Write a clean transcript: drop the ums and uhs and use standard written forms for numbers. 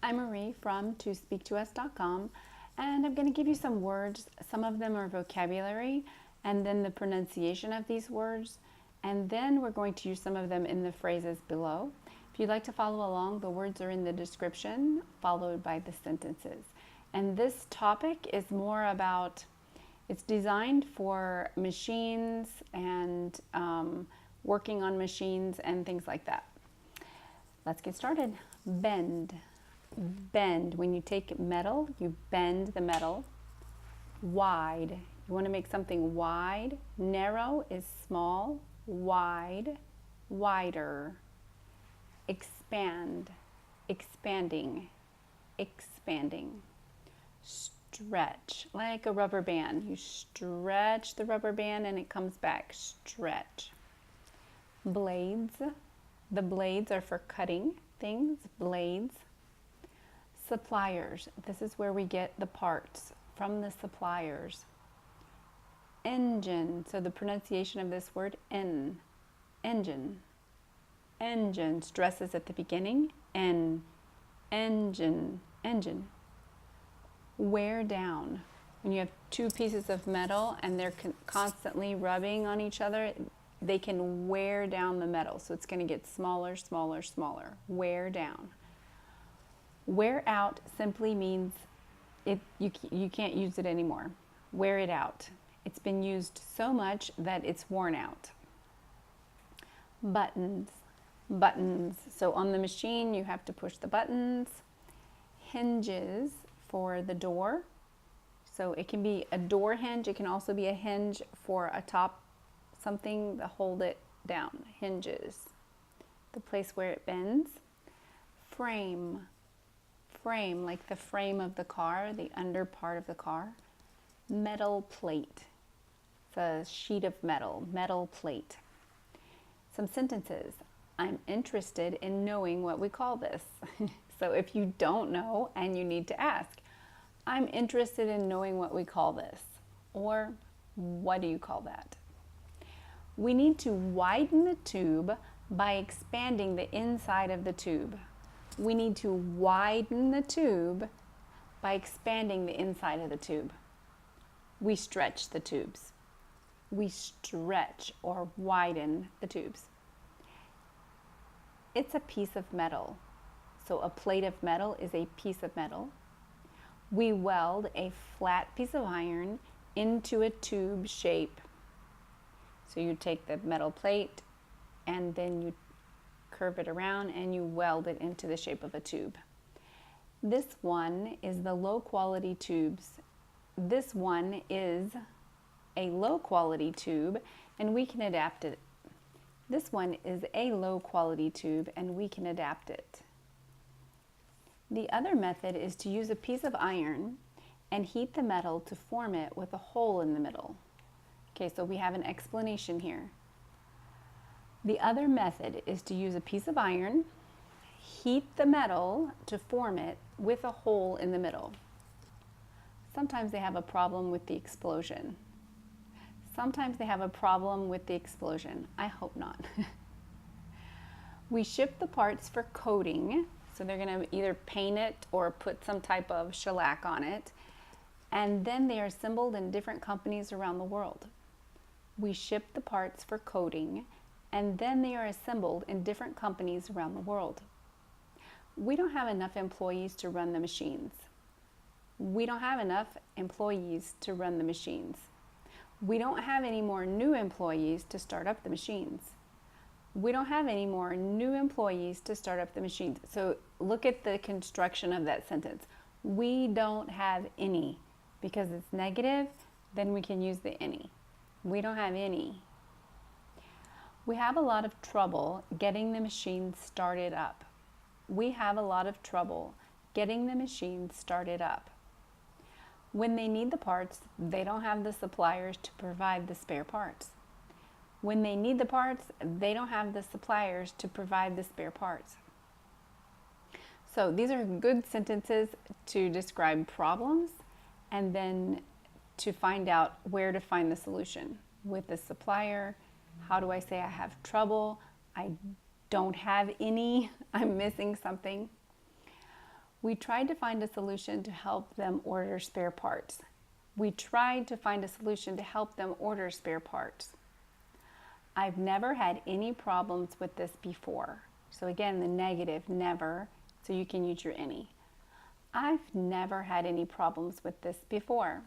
I'm Marie from tospeaktous.com, and I'm going to give you some words. Some of them are vocabulary, and then the pronunciation of these words, and then we're going to use some of them in the phrases below. If you'd like to follow along, the words are in the description, followed by the sentences. And this topic is more about, it's designed for machines and working on machines and things like that. Let's get started. Bend. Bend. When you take metal, you bend the metal. Wide. You want to make something wide. Narrow is small. Wide. Wider. Expand. Expanding. Expanding. Stretch. Like a rubber band. You stretch the rubber band and it comes back. Stretch. Blades. The blades are for cutting things. Blades. Suppliers. This is where we get the parts from the suppliers. Engine. So the pronunciation of this word, engine. Engine. Stresses at the beginning. Engine. Engine. Wear down. When you have two pieces of metal and they're constantly rubbing on each other, they can wear down the metal. So it's going to get smaller, smaller, smaller. Wear down. Wear out simply means you can't use it anymore. Wear it out. It's been used so much that it's worn out. Buttons. Buttons. So on the machine you have to push the buttons. Hinges for the door. So it can be a door hinge. It can also be a hinge for a top something to hold it down. Hinges. The place where it bends. Frame. Frame, like the frame of the car, the under part of the car. Metal plate. It's a sheet of metal. Metal plate. Some sentences. I'm interested in knowing what we call this. So if you don't know and you need to ask, I'm interested in knowing what we call this. Or what do you call that? We need to widen the tube by expanding the inside of the tube. We need to widen the tube by expanding the inside of the tube. We stretch the tubes. We stretch or widen the tubes. It's a piece of metal. So a plate of metal is a piece of metal. We weld a flat piece of iron into a tube shape. So you take the metal plate and then you curve it around and you weld it into the shape of a tube. This one is the low quality tubes. This one is a low quality tube and we can adapt it. This one is a low quality tube and we can adapt it. The other method is to use a piece of iron and heat the metal to form it with a hole in the middle. Okay, so we have an explanation here. The other method is to use a piece of iron, heat the metal to form it with a hole in the middle. Sometimes they have a problem with the explosion. Sometimes they have a problem with the explosion. I hope not. We ship the parts for coating. So they're going to either paint it or put some type of shellac on it. And then they are assembled in different companies around the world. We ship the parts for coating and then they are assembled in different companies around the world. We don't have enough employees to run the machines. We don't have enough employees to run the machines. We don't have any more new employees to start up the machines. We don't have any more new employees to start up the machines. So look at the construction of that sentence. We don't have any. Because it's negative, then we can use the any. We don't have any. We have a lot of trouble getting the machine started up. We have a lot of trouble getting the machine started up. When they need the parts, they don't have the suppliers to provide the spare parts. When they need the parts, they don't have the suppliers to provide the spare parts. So these are good sentences to describe problems and then to find out where to find the solution. With the supplier, how do I say I have trouble? I don't have any. I'm missing something. We tried to find a solution to help them order spare parts. We tried to find a solution to help them order spare parts. I've never had any problems with this before. So again, the negative, never, so you can use your any. I've never had any problems with this before.